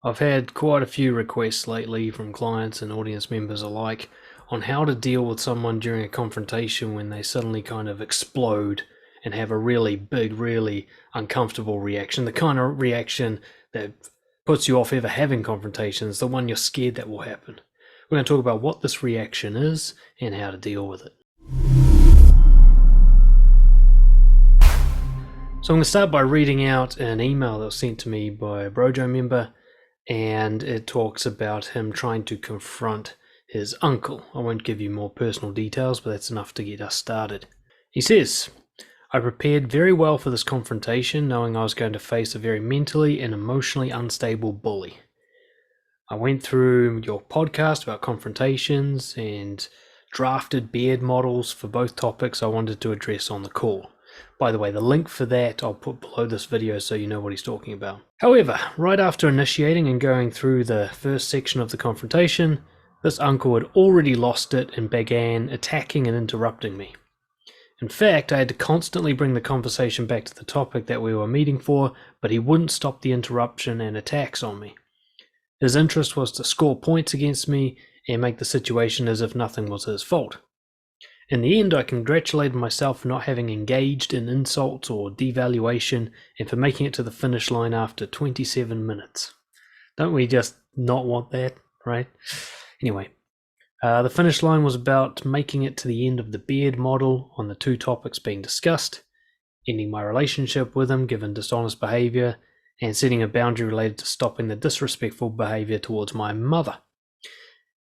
I've had quite a few requests lately from clients and audience members alike on how to deal with someone during a confrontation when they suddenly kind of explode and have a really big, really uncomfortable reaction. The kind of reaction that puts you off ever having confrontations, the one you're scared that will happen. We're going to talk about what this reaction is and how to deal with it. So I'm going to start by reading out an email that was sent to me by a Brojo member, and it talks about him trying to confront his uncle. I won't give you more personal details, but that's enough to get us started. He says, I prepared very well for this confrontation, knowing I was going to face a very mentally and emotionally unstable bully. I went through your podcast about confrontations and drafted beard models for both topics I wanted to address on the call. By the way, the link for that I'll put below this video so you know what he's talking about. However, right after initiating and going through the first section of the confrontation, this uncle had already lost it and began attacking and interrupting me. In fact, I had to constantly bring the conversation back to the topic that we were meeting for, but he wouldn't stop the interruption and attacks on me. His interest was to score points against me and make the situation as if nothing was his fault. In the end, I congratulated myself for not having engaged in insults or devaluation and for making it to the finish line after 27 minutes. Don't we just not want that, right? Anyway, the finish line was about making it to the end of the beard model on the two topics being discussed, ending my relationship with him given dishonest behavior, and setting a boundary related to stopping the disrespectful behavior towards my mother.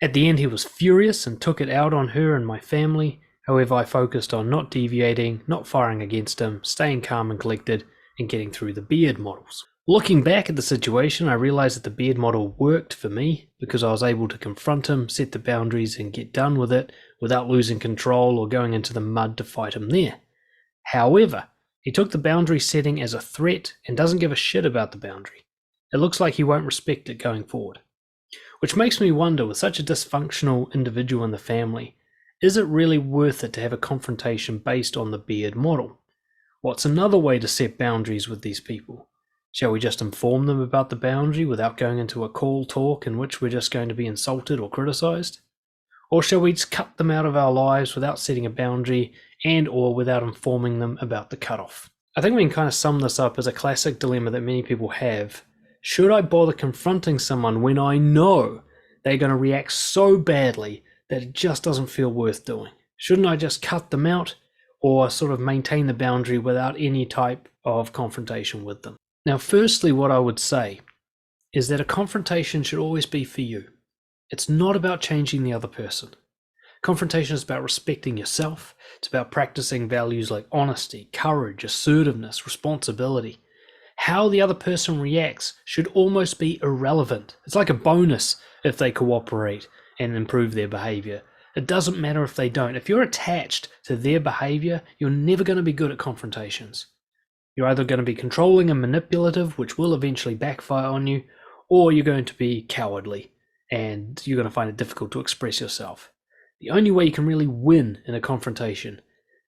At the end, he was furious and took it out on her and my family. However, I focused on not deviating, not firing against him, staying calm and collected, and getting through the beard models. Looking back at the situation, I realized that the beard model worked for me because I was able to confront him, set the boundaries, and get done with it without losing control or going into the mud to fight him there. However, he took the boundary setting as a threat and doesn't give a shit about the boundary. It looks like he won't respect it going forward. Which makes me wonder, with such a dysfunctional individual in the family, is it really worth it to have a confrontation based on the beard model? What's another way to set boundaries with these people? Shall we just inform them about the boundary without going into a call talk in which we're just going to be insulted or criticized? Or shall we just cut them out of our lives without setting a boundary and or without informing them about the cutoff? I think we can kind of sum this up as a classic dilemma that many people have. Should I bother confronting someone when I know they're going to react so badly that it just doesn't feel worth doing? Shouldn't I just cut them out or sort of maintain the boundary without any type of confrontation with them? Now, firstly, what I would say is that a confrontation should always be for you. It's not about changing the other person. Confrontation is about respecting yourself. It's about practicing values like honesty, courage, assertiveness, responsibility. How the other person reacts should almost be irrelevant. It's like a bonus if they cooperate and improve their behavior. It doesn't matter if they don't. If you're attached to their behavior, you're never going to be good at confrontations. You're either going to be controlling and manipulative, which will eventually backfire on you, or you're going to be cowardly and you're going to find it difficult to express yourself. The only way you can really win in a confrontation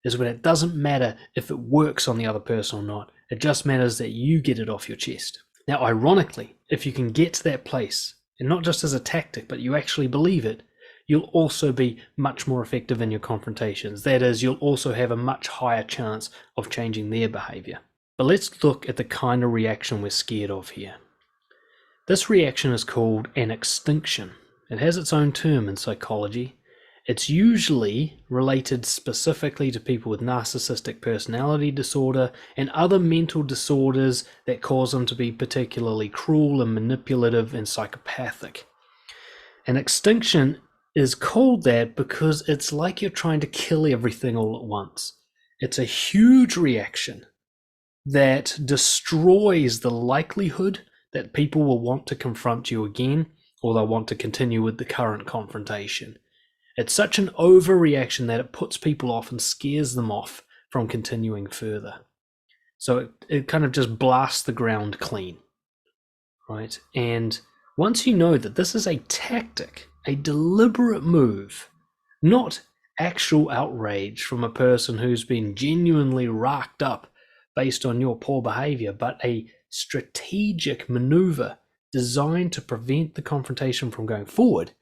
is when it doesn't matter if it works on the other person or not. It just matters that you get it off your chest. Now, ironically, if you can get to that place, and not just as a tactic, but you actually believe it, you'll also be much more effective in your confrontations. That is, you'll also have a much higher chance of changing their behavior. But let's look at the kind of reaction we're scared of here. This reaction is called an extinction. It has its own term in psychology. It's usually related specifically to people with narcissistic personality disorder and other mental disorders that cause them to be particularly cruel and manipulative and psychopathic. An extinction is called that because it's like you're trying to kill everything all at once. It's a huge reaction that destroys the likelihood that people will want to confront you again, or they'll want to continue with the current confrontation. It's such an overreaction that it puts people off and scares them off from continuing further. So it kind of just blasts the ground clean, right? And once you know that this is a tactic, a deliberate move, not actual outrage from a person who's been genuinely racked up based on your poor behavior, but a strategic maneuver designed to prevent the confrontation from going forward,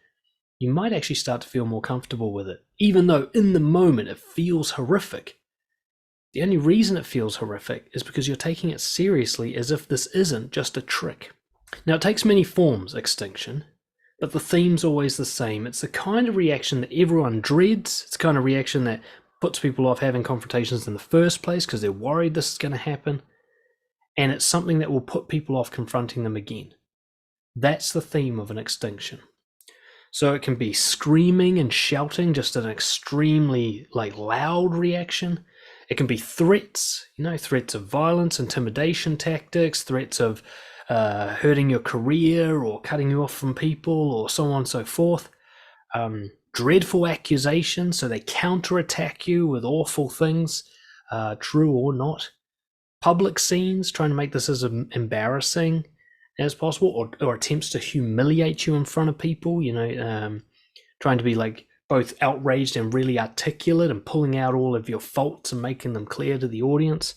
you might actually start to feel more comfortable with it, even though in the moment it feels horrific. The only reason it feels horrific is because you're taking it seriously as if this isn't just a trick. Now, it takes many forms, extinction, but the theme's always the same. It's the kind of reaction that everyone dreads. It's the kind of reaction that puts people off having confrontations in the first place because they're worried this is going to happen. And it's something that will put people off confronting them again. That's the theme of an extinction. So it can be screaming and shouting, just an extremely loud reaction. It can be threats, threats of violence, intimidation tactics, threats of hurting your career or cutting you off from people or so on and so forth. Dreadful accusations, so they counterattack you with awful things, true or not. Public scenes, trying to make this as embarrassing as possible, or attempts to humiliate you in front of people, trying to be both outraged and really articulate and pulling out all of your faults and making them clear to the audience,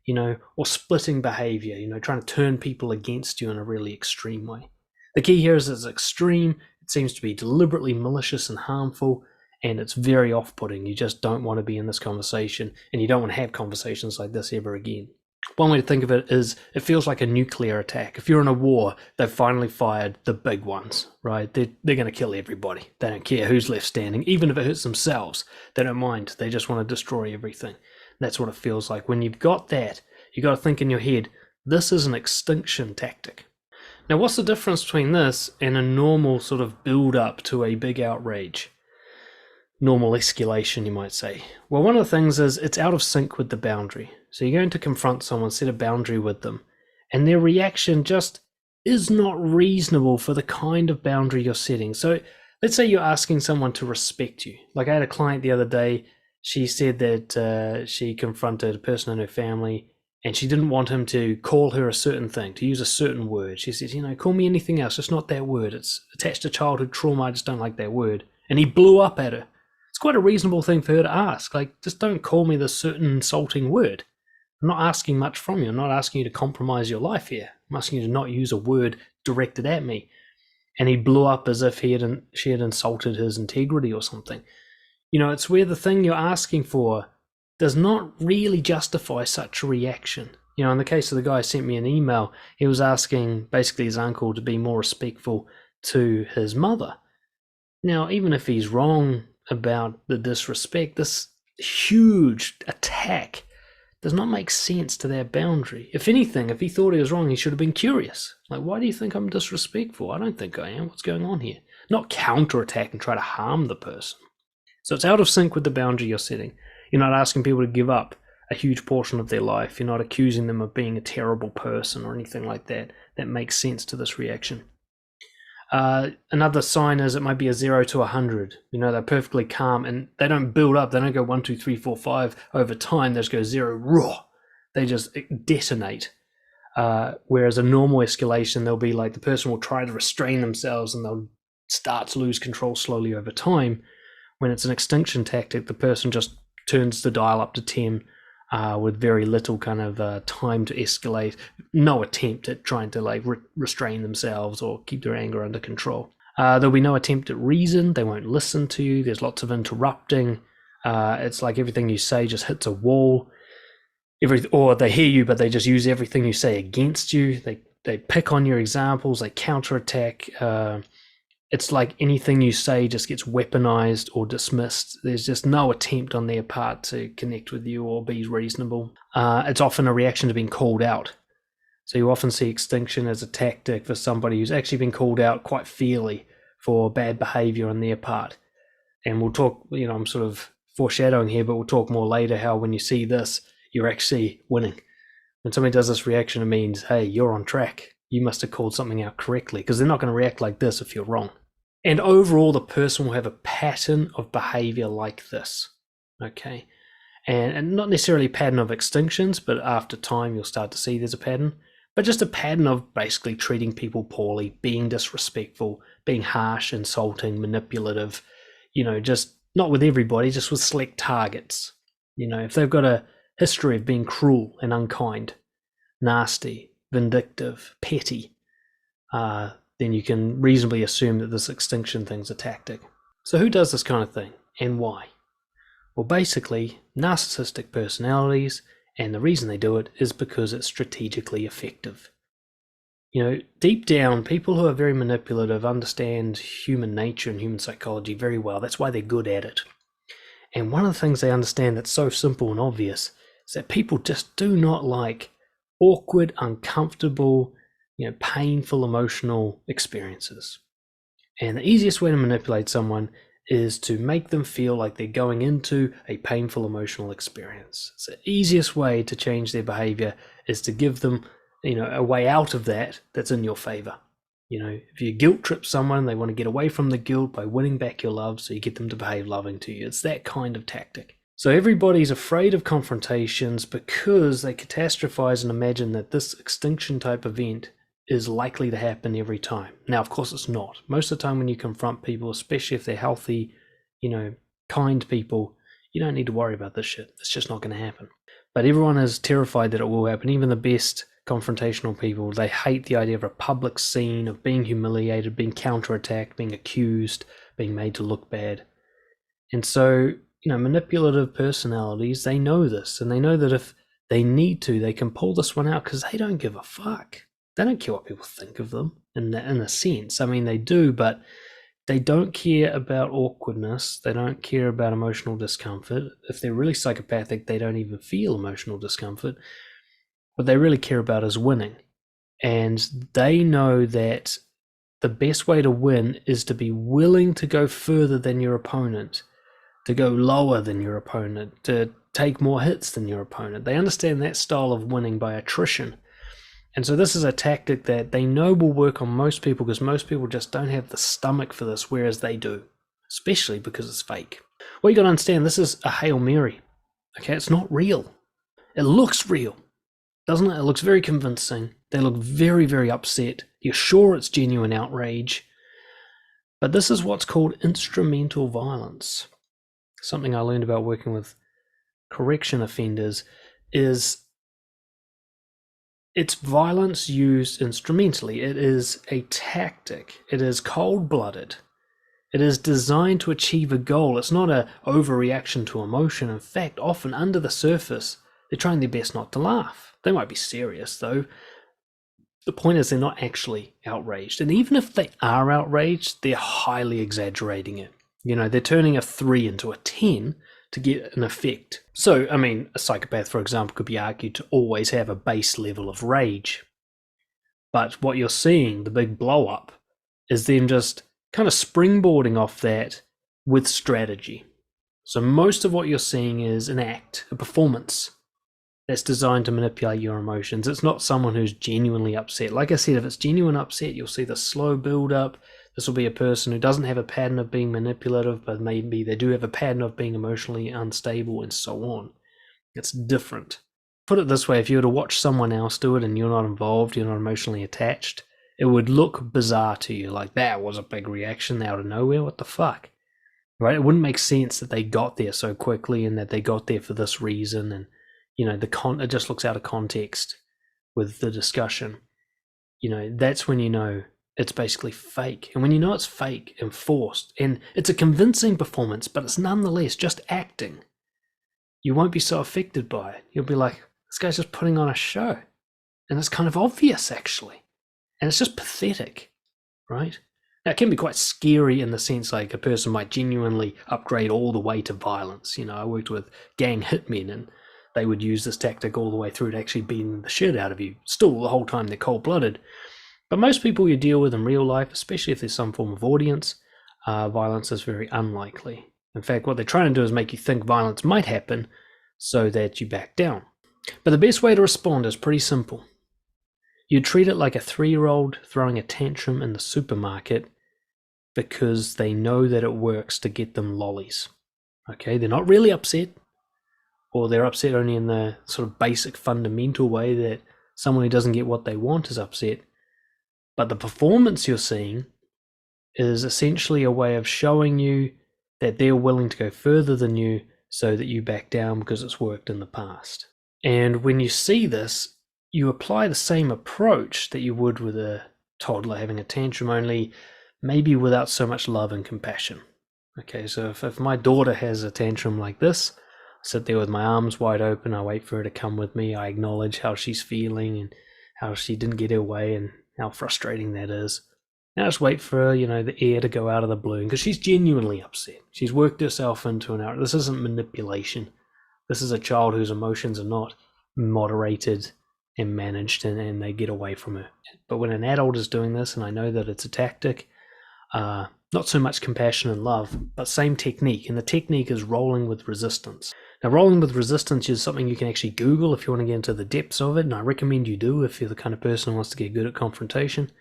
or splitting behavior, trying to turn people against you in a really extreme way. The key here is it's extreme, it seems to be deliberately malicious and harmful, and it's very off-putting. You just don't want to be in this conversation, and you don't want to have conversations like this ever again. One way to think of it is it feels like a nuclear attack. If you're in a war, they've finally fired the big ones, right? They're going to kill everybody. They don't care who's left standing. Even if it hurts themselves, they don't mind. They just want to destroy everything. That's what it feels like. When you've got that, you got to think in your head, this is an extinction tactic. Now, what's the difference between this and a normal sort of build-up to a big outrage? Normal escalation, you might say. Well, one of the things is it's out of sync with the boundary. So you're going to confront someone, set a boundary with them, and their reaction just is not reasonable for the kind of boundary you're setting. So let's say you're asking someone to respect you. Like I had a client the other day, she said that she confronted a person in her family and she didn't want him to call her a certain thing, to use a certain word. She said, call me anything else, just not that word. It's attached to childhood trauma, I just don't like that word. And he blew up at her. It's quite a reasonable thing for her to ask. Just don't call me this certain insulting word. I'm not asking much from you. I'm not asking you to compromise your life here. I'm asking you to not use a word directed at me. And he blew up as if she had insulted his integrity or something. It's where the thing you're asking for does not really justify such a reaction. In the case of the guy who sent me an email, he was asking basically his uncle to be more respectful to his mother. Now, even if he's wrong about the disrespect, this huge attack does not make sense to that boundary. If anything, if he thought he was wrong, he should have been curious. Why do you think I'm disrespectful? I don't think I am. What's going on here? Not counterattack and try to harm the person. So it's out of sync with the boundary you're setting. You're not asking people to give up a huge portion of their life. You're not accusing them of being a terrible person or anything like that. That makes sense to this reaction. Another sign is it might be a 0 to 100. They're perfectly calm and they don't build up. They don't go 1, 2, 3, 4, 5 over time. They just go 0, raw. They just detonate. Whereas a normal escalation, they'll be the person will try to restrain themselves and they'll start to lose control slowly over time. When it's an extinction tactic, the person just turns the dial up to 10 with very little kind of time to escalate. No attempt at trying to restrain themselves or keep their anger under control. There'll be no attempt at reason. They won't listen to you. There's lots of interrupting. It's like everything you say just hits a wall. Or they hear you, but they just use everything you say against you. They pick on your examples. They counterattack. It's like anything you say just gets weaponized or dismissed. There's just no attempt on their part to connect with you or be reasonable. It's often a reaction to being called out. So you often see extinction as a tactic for somebody who's actually been called out quite fairly for bad behavior on their part. And we'll talk, I'm sort of foreshadowing here, but we'll talk more later how when you see this, you're actually winning. When somebody does this reaction, it means, hey, you're on track. You must have called something out correctly, because they're not going to react like this if you're wrong. And overall, the person will have a pattern of behavior like this, okay? And not necessarily a pattern of extinctions, but after time, you'll start to see there's a pattern. But just a pattern of basically treating people poorly, being disrespectful, being harsh, insulting, manipulative, just not with everybody, just with select targets. If they've got a history of being cruel and unkind, nasty, vindictive, petty, then you can reasonably assume that this extinction thing's a tactic. So who does this kind of thing, and why? Well, basically, narcissistic personalities, and the reason they do it is because it's strategically effective. Deep down, people who are very manipulative understand human nature and human psychology very well. That's why they're good at it. And one of the things they understand that's so simple and obvious is that people just do not like awkward, uncomfortable, painful emotional experiences. And the easiest way to manipulate someone is to make them feel like they're going into a painful emotional experience. It's the easiest way to change their behavior is to give them, a way out of that's in your favor. If you guilt trip someone, they want to get away from the guilt by winning back your love, so you get them to behave loving to you. It's that kind of tactic. So everybody's afraid of confrontations because they catastrophize and imagine that this extinction type event is likely to happen every time. Now, of course, it's not. Most of the time when you confront people, especially if they're healthy, kind people, you don't need to worry about this shit. It's just not going to happen. But everyone is terrified that it will happen. Even the best confrontational people, they hate the idea of a public scene, of being humiliated, being counterattacked, being accused, being made to look bad. And so, manipulative personalities, they know this, and they know that if they need to, they can pull this one out because they don't give a fuck. They don't care what people think of them, in a sense. I mean, they do, but they don't care about awkwardness. They don't care about emotional discomfort. If they're really psychopathic, they don't even feel emotional discomfort. What they really care about is winning. And they know that the best way to win is to be willing to go further than your opponent, to go lower than your opponent, to take more hits than your opponent. They understand that style of winning by attrition. And so this is a tactic that they know will work on most people because most people just don't have the stomach for this, whereas they do, especially because it's fake. Well, you got to understand, this is a Hail Mary. Okay, it's not real. It looks real, doesn't it? It looks very convincing. They look very, very upset. You're sure it's genuine outrage. But this is what's called instrumental violence. Something I learned about working with correction offenders is it's violence used instrumentally. It is a tactic. It is cold-blooded. It is designed to achieve a goal. It's not an overreaction to emotion. In fact, often under the surface, they're trying their best not to laugh. They might be serious, though. The point is they're not actually outraged. And even if they are outraged, they're highly exaggerating it. They're turning a 3 into a 10 to get an effect. So, I mean, a psychopath, for example, could be argued to always have a base level of rage. But what you're seeing, the big blow up, is them just kind of springboarding off that with strategy. So most of what you're seeing is an act, a performance that's designed to manipulate your emotions. It's not someone who's genuinely upset. Like I said, if it's genuine upset, you'll see the slow build up. This will be a person who doesn't have a pattern of being manipulative, but maybe they do have a pattern of being emotionally unstable and so on. It's different. Put it this way, if you were to watch someone else do it and you're not involved, you're not emotionally attached, it would look bizarre to you. Like, that was a big reaction out of nowhere. What the fuck? Right? It wouldn't make sense that they got there so quickly and that they got there for this reason. And, it just looks out of context with the discussion. That's when you know it's basically fake. And when you know it's fake and forced, and it's a convincing performance, but it's nonetheless just acting, you won't be so affected by it. You'll be like, this guy's just putting on a show. And it's kind of obvious, actually. And it's just pathetic, right? Now, it can be quite scary in the sense like a person might genuinely upgrade all the way to violence. I worked with gang hitmen, and they would use this tactic all the way through to actually beating the shit out of you. Still, the whole time they're cold-blooded. But most people you deal with in real life, especially if there's some form of audience, violence is very unlikely. In fact, what they're trying to do is make you think violence might happen so that you back down. But the best way to respond is pretty simple. You treat it like a 3-year-old throwing a tantrum in the supermarket because they know that it works to get them lollies. Okay, they're not really upset, or they're upset only in the sort of basic fundamental way that someone who doesn't get what they want is upset. But the performance you're seeing is essentially a way of showing you that they're willing to go further than you so that you back down because it's worked in the past. And when you see this, you apply the same approach that you would with a toddler having a tantrum, only maybe without so much love and compassion. Okay, so if my daughter has a tantrum like this, I sit there with my arms wide open, I wait for her to come with me, I acknowledge how she's feeling and how she didn't get her way and how frustrating that is. Now just wait for her, the air to go out of the balloon, because she's genuinely upset. She's worked herself into an hour. This isn't manipulation. This is a child whose emotions are not moderated and managed, and they get away from her. But when an adult is doing this, and I know that it's a tactic, not so much compassion and love, but same technique, and the technique is rolling with resistance. Now, rolling with resistance is something you can actually Google if you want to get into the depths of it, and I recommend you do if you're the kind of person who wants to get good at confrontation.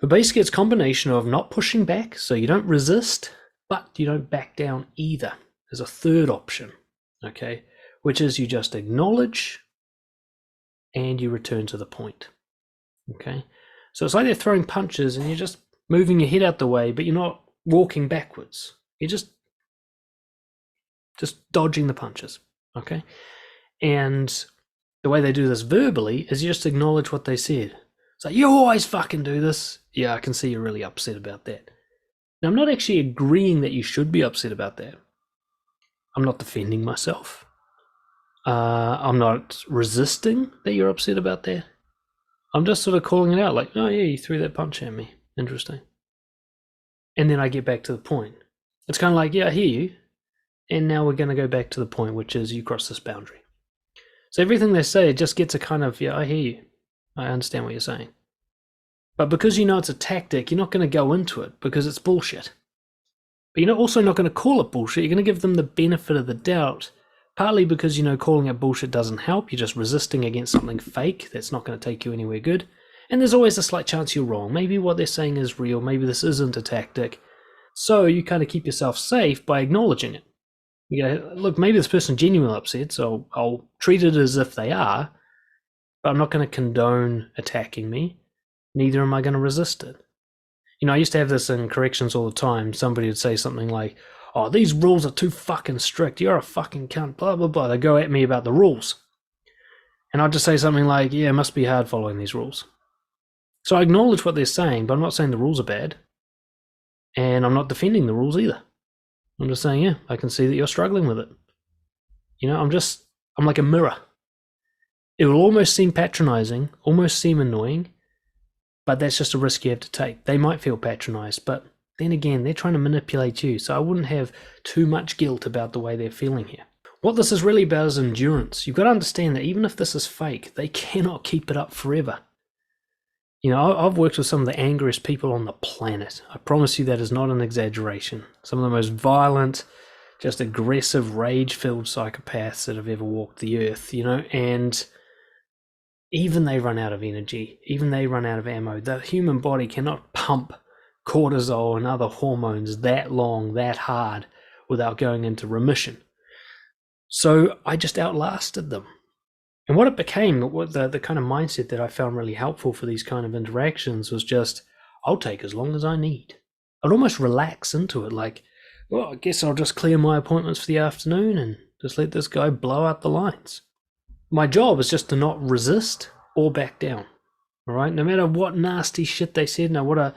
But basically, it's a combination of not pushing back, so you don't resist, but you don't back down either. There's a third option, okay, which is you just acknowledge and you return to the point, okay? So it's like they're throwing punches and you're just moving your head out the way, but you're not walking backwards. You're just dodging the punches, okay? And the way they do this verbally is you just acknowledge what they said. It's like, you always fucking do this. Yeah, I can see you're really upset about that. Now, I'm not actually agreeing that you should be upset about that. I'm not defending myself. I'm not resisting that you're upset about that. I'm just sort of calling it out like, oh yeah, you threw that punch at me. Interesting. And then I get back to the point. It's kind of like, yeah, I hear you. And now we're going to go back to the point, which is you cross this boundary. So everything they say just gets a kind of, yeah, I hear you. I understand what you're saying. But because you know it's a tactic, you're not going to go into it because it's bullshit. But you're also not going to call it bullshit. You're going to give them the benefit of the doubt, partly because calling it bullshit doesn't help. You're just resisting against something fake that's not going to take you anywhere good. And there's always a slight chance you're wrong. Maybe what they're saying is real. Maybe this isn't a tactic. So you kind of keep yourself safe by acknowledging it. You go, look, maybe this person's genuinely upset, so I'll treat it as if they are, but I'm not going to condone attacking me. Neither am I going to resist it. I used to have this in corrections all the time. Somebody would say something like, oh, these rules are too fucking strict. You're a fucking cunt, blah, blah, blah. They go at me about the rules. And I'd just say something like, yeah, it must be hard following these rules. So I acknowledge what they're saying, but I'm not saying the rules are bad. And I'm not defending the rules either. I'm just saying, yeah, I can see that you're struggling with it. I'm like a mirror. It will almost seem patronizing, almost seem annoying, but that's just a risk you have to take. They might feel patronized, but then again, they're trying to manipulate you, so I wouldn't have too much guilt about the way they're feeling here. What this is really about is endurance. You've got to understand that even if this is fake, they cannot keep it up forever. I've worked with some of the angriest people on the planet. I promise you that is not an exaggeration. Some of the most violent, just aggressive, rage-filled psychopaths that have ever walked the earth, and even they run out of energy. Even they run out of ammo. The human body cannot pump cortisol and other hormones that long, that hard, without going into remission. So I just outlasted them. And what it became, what the kind of mindset that I found really helpful for these kind of interactions was just, I'll take as long as I need. I'd almost relax into it, like, well, I guess I'll just clear my appointments for the afternoon and just let this guy blow out the lines. My job is just to not resist or back down, all right? No matter what nasty shit they said, no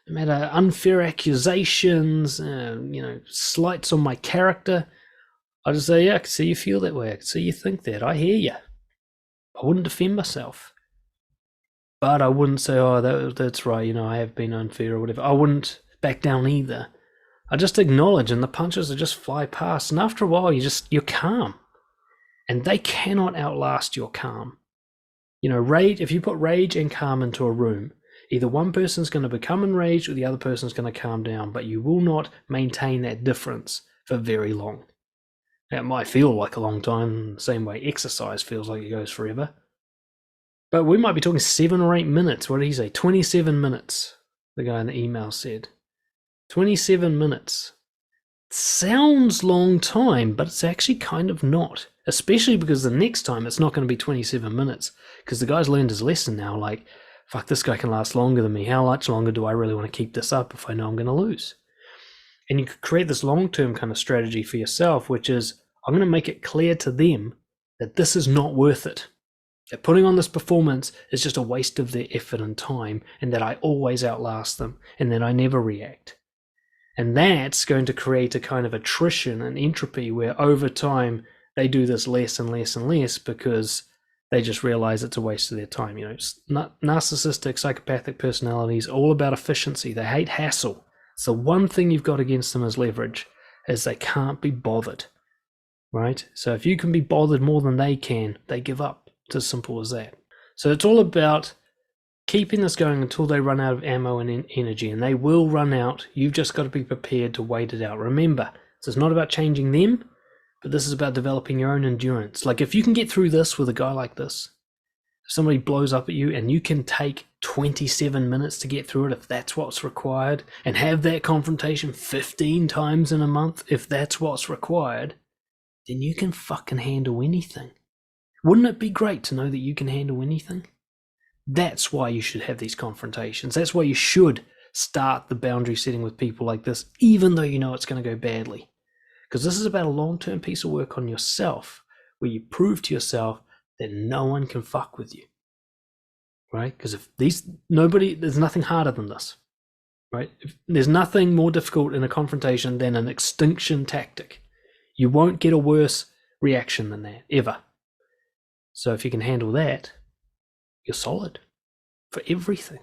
matter unfair accusations, slights on my character, I just say, yeah, I can see you feel that way. I can see you think that. I hear you. I wouldn't defend myself. But I wouldn't say, oh, that's right, I have been unfair or whatever. I wouldn't back down either. I just acknowledge, and the punches will just fly past. And after a while, you're calm. And they cannot outlast your calm. Rage, if you put rage and calm into a room, either one person's going to become enraged or the other person's going to calm down, but you will not maintain that difference for very long. It might feel like a long time, the same way exercise feels like it goes forever. But we might be talking 7 or 8 minutes. What did he say? 27 minutes, the guy in the email said. 27 minutes. Sounds long time, but it's actually kind of not. Especially because the next time it's not going to be 27 minutes. Because the guy's learned his lesson now, like, fuck, this guy can last longer than me. How much longer do I really want to keep this up if I know I'm going to lose? And you could create this long-term kind of strategy for yourself, which is, I'm going to make it clear to them that this is not worth it. That putting on this performance is just a waste of their effort and time, and that I always outlast them, and that I never react. And that's going to create a kind of attrition and entropy where over time they do this less and less and less because they just realize it's a waste of their time. You know, narcissistic, psychopathic personalities, all about efficiency. They hate hassle. So one thing you've got against them as leverage is they can't be bothered, right? So if you can be bothered more than they can, they give up. It's as simple as that. So it's all about keeping this going until they run out of ammo and energy, and they will run out. You've just got to be prepared to wait it out. Remember, this is not about changing them, but this is about developing your own endurance. Like if you can get through this with a guy like this, if somebody blows up at you and you can take 27 minutes to get through it, if that's what's required, and have that confrontation 15 times in a month, if that's what's required, then you can fucking handle anything. Wouldn't it be great to know that you can handle anything? That's why you should have these confrontations. That's why you should start the boundary setting with people like this, even though you know it's going to go badly. Because this is about a long-term piece of work on yourself, where you prove to yourself that no one can fuck with you, right? Because there's nothing harder than this, right? There's nothing more difficult in a confrontation than an extinction tactic. You won't get a worse reaction than that, ever. So if you can handle that, you're solid for everything.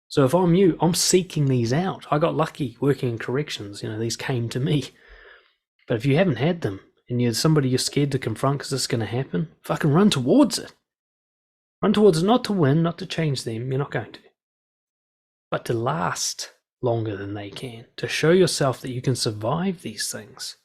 So if I'm you, I'm seeking these out. I got lucky working in corrections. You know, these came to me. But if you haven't had them and you're somebody you're scared to confront because this is going to happen, fucking run towards it. Run towards it, not to win, not to change them. You're not going to. But to last longer than they can. To show yourself that you can survive these things.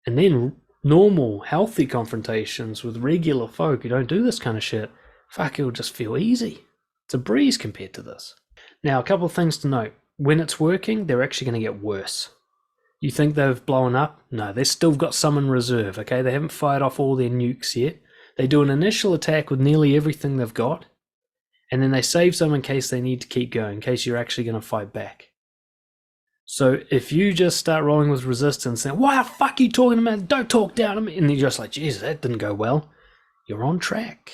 And then normal, healthy confrontations with regular folk who don't do this kind of shit, fuck, it'll just feel easy. It's a breeze compared to this. Now, a couple of things to note. When it's working, they're actually going to get worse. You think they've blown up? No, they've still got some in reserve, okay? They haven't fired off all their nukes yet. They do an initial attack with nearly everything they've got, and then they save some in case they need to keep going, in case you're actually going to fight back. So if you just start rolling with resistance and, why the fuck are you talking about? Don't talk down to me. And you're just like, Jesus, that didn't go well. You're on track.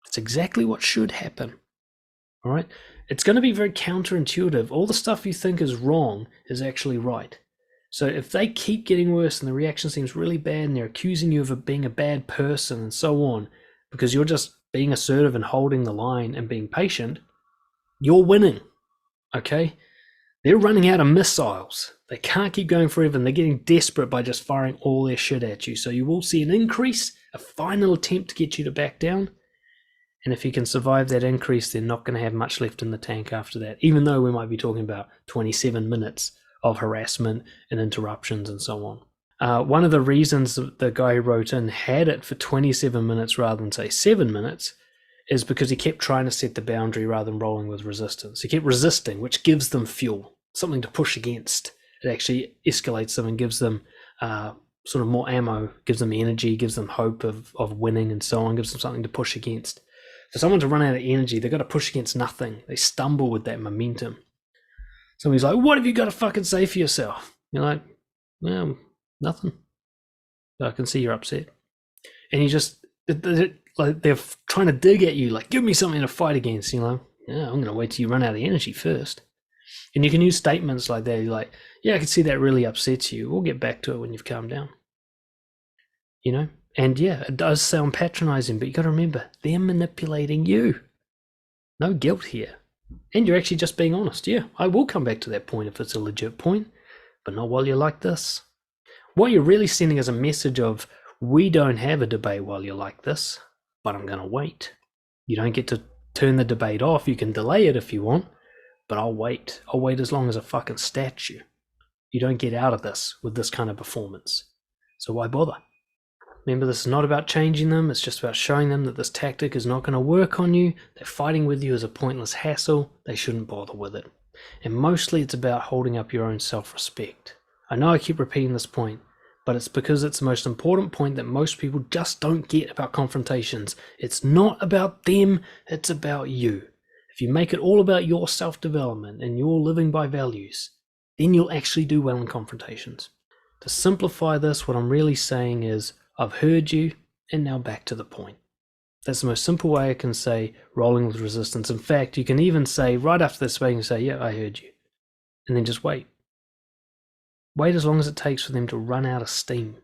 It's exactly what should happen. All right? It's going to be very counterintuitive. All the stuff you think is wrong is actually right. So if they keep getting worse and the reaction seems really bad and they're accusing you of being a bad person and so on, because you're just being assertive and holding the line and being patient, you're winning, okay? They're running out of missiles. They can't keep going forever, and they're getting desperate by just firing all their shit at you. So you will see an increase, a final attempt to get you to back down. And if you can survive that increase, they're not going to have much left in the tank after that, even though we might be talking about 27 minutes of harassment and interruptions and so on. One of the reasons the guy who wrote in had it for 27 minutes rather than, say, 7 minutes is because he kept trying to set the boundary rather than rolling with resistance. He kept resisting, which gives them fuel, something to push against. It actually escalates them and gives them sort of more ammo, gives them energy, gives them hope of winning and so on, gives them something to push against. For someone to run out of energy, they've got to push against nothing. They stumble with that momentum. Somebody's like, what have you got to fucking say for yourself? You're like, well, nothing. But I can see you're upset. And you just, like, they're trying to dig at you, like, give me something to fight against. You know, yeah, I'm going to wait till you run out of energy first. And you can use statements like that. You're like, yeah, I can see that really upsets you. We'll get back to it when you've calmed down. You know? And yeah, it does sound patronizing, but you got to remember, they're manipulating you. No guilt here. And you're actually just being honest. Yeah, I will come back to that point if it's a legit point, but not while you're like this. What you're really sending is a message of, we don't have a debate while you're like this, but I'm going to wait. You don't get to turn the debate off. You can delay it if you want, but I'll wait. I'll wait as long as a fucking statue. You don't get out of this with this kind of performance. So why bother? Remember, this is not about changing them. It's just about showing them that this tactic is not going to work on you. That fighting with you is a pointless hassle. They shouldn't bother with it. And mostly it's about holding up your own self-respect. I know I keep repeating this point, but it's because it's the most important point that most people just don't get about confrontations. It's not about them, it's about you. If you make it all about your self-development and your living by values, then you'll actually do well in confrontations. To simplify this, what I'm really saying is, I've heard you, and now back to the point. That's the most simple way I can say rolling with resistance. In fact, you can even say right after they're speaking, say, yeah, I heard you. And then just wait. Wait as long as it takes for them to run out of steam.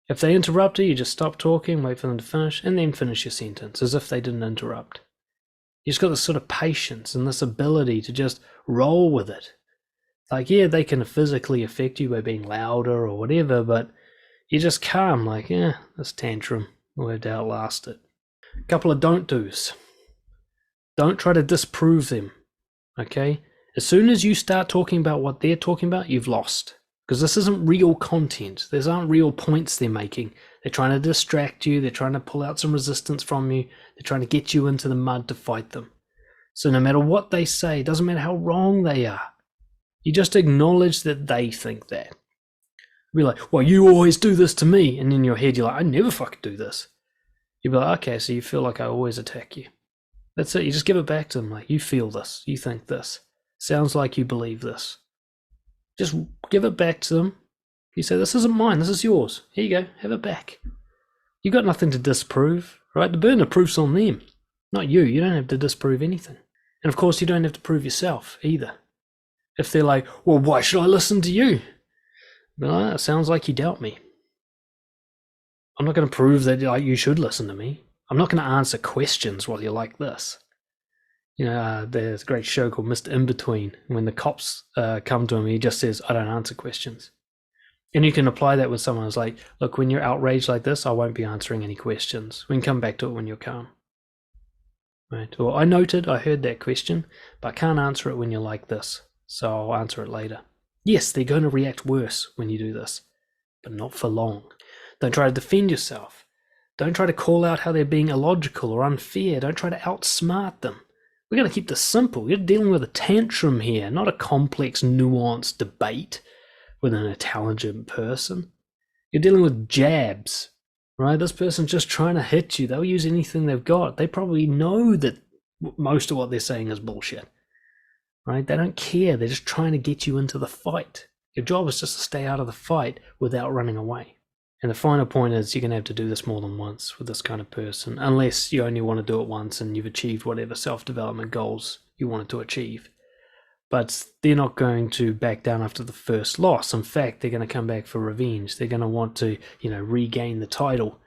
If they interrupt you just stop talking, wait for them to finish, and then finish your sentence as if they didn't interrupt. You just got this sort of patience and this ability to just roll with it. Like, yeah, they can physically affect you by being louder or whatever, but you're just calm, like, yeah, this tantrum, we'll have to outlast it. A couple of don't do's. Don't try to disprove them, okay? As soon as you start talking about what they're talking about, you've lost. Because this isn't real content. These aren't real points they're making. They're trying to distract you. They're trying to pull out some resistance from you. They're trying to get you into the mud to fight them. So no matter what they say, it doesn't matter how wrong they are. You just acknowledge that they think that. Be like, well, you always do this to me. And in your head, you're like, I never fucking do this. You'll be like, okay, so you feel like I always attack you. That's it. You just give it back to them. Like, you feel this. You think this. Sounds like you believe this. Just give it back to them. You say, this isn't mine, this is yours. Here you go, have it back. You got nothing to disprove, right? The burden of proof's on them, not you. You don't have to disprove anything. And of course, you don't have to prove yourself either. If they're like, well, why should I listen to you? Well, it sounds like you doubt me. I'm not going to prove that you should listen to me. I'm not going to answer questions while you're like this. You know, there's a great show called Mr. In-Between. When the cops come to him, he just says, I don't answer questions. And you can apply that with someone who's like, look, when you're outraged like this, I won't be answering any questions. We can come back to it when you're calm. Right? Or I heard that question, but I can't answer it when you're like this, so I'll answer it later. Yes, they're going to react worse when you do this, but not for long. Don't try to defend yourself. Don't try to call out how they're being illogical or unfair. Don't try to outsmart them. We're going to keep this simple. You're dealing with a tantrum here, not a complex, nuanced debate with an intelligent person. You're dealing with jabs, right? This person's just trying to hit you. They'll use anything they've got. They probably know that most of what they're saying is bullshit, right? They don't care. They're just trying to get you into the fight. Your job is just to stay out of the fight without running away. And the final point is you're going to have to do this more than once with this kind of person, unless you only want to do it once and you've achieved whatever self-development goals you wanted to achieve. But they're not going to back down after the first loss. In fact, they're going to come back for revenge. They're going to want to, regain the title.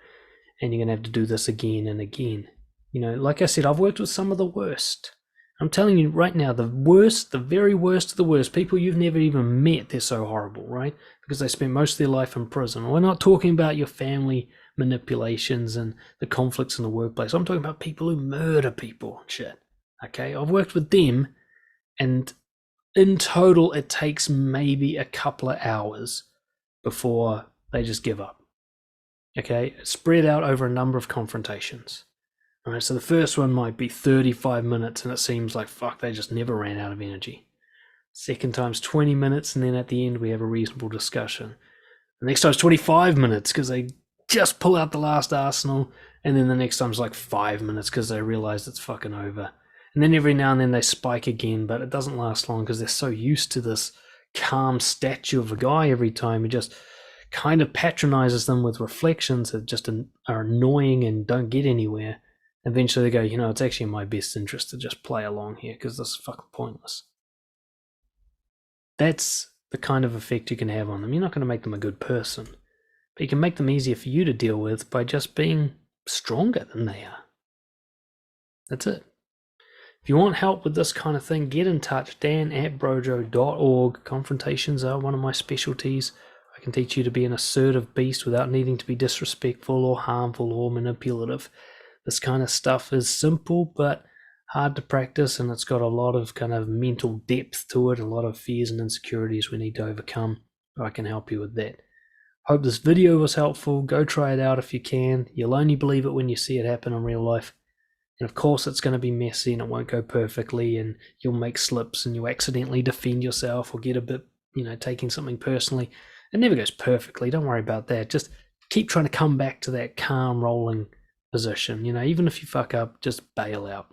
And you're going to have to do this again and again. Like I said, I've worked with some of the worst. I'm telling you right now, the worst, the very worst of the worst, people you've never even met, they're so horrible, right? Because they spent most of their life in prison. We're not talking about your family manipulations and the conflicts in the workplace. I'm talking about people who murder people and shit, okay? I've worked with them, and in total, it takes maybe a couple of hours before they just give up, okay? Spread out over a number of confrontations. All right, so the first one might be 35 minutes and it seems like, fuck, they just never ran out of energy. Second time's 20 minutes and then at the end we have a reasonable discussion. The next time's 25 minutes because they just pull out the last arsenal, and then the next time's like 5 minutes because they realize it's fucking over. And then every now and then they spike again, but it doesn't last long because they're so used to this calm statue of a guy every time. He just kind of patronizes them with reflections that just are annoying and don't get anywhere. Eventually they go, it's actually in my best interest to just play along here because this is fucking pointless. That's the kind of effect you can have on them. You're not going to make them a good person, but you can make them easier for you to deal with by just being stronger than they are. That's it. If you want help with this kind of thing, get in touch. dan@brojo.org. Confrontations are one of my specialties. I can teach you to be an assertive beast without needing to be disrespectful or harmful or manipulative. This kind of stuff is simple but hard to practice, and it's got a lot of kind of mental depth to it, a lot of fears and insecurities we need to overcome. I can help you with that. Hope this video was helpful. Go try it out if you can. You'll only believe it when you see it happen in real life. And of course it's going to be messy and it won't go perfectly, and you'll make slips and you'll accidentally defend yourself or get a bit, taking something personally. It never goes perfectly. Don't worry about that. Just keep trying to come back to that calm rolling position. Even if you fuck up, just bail out.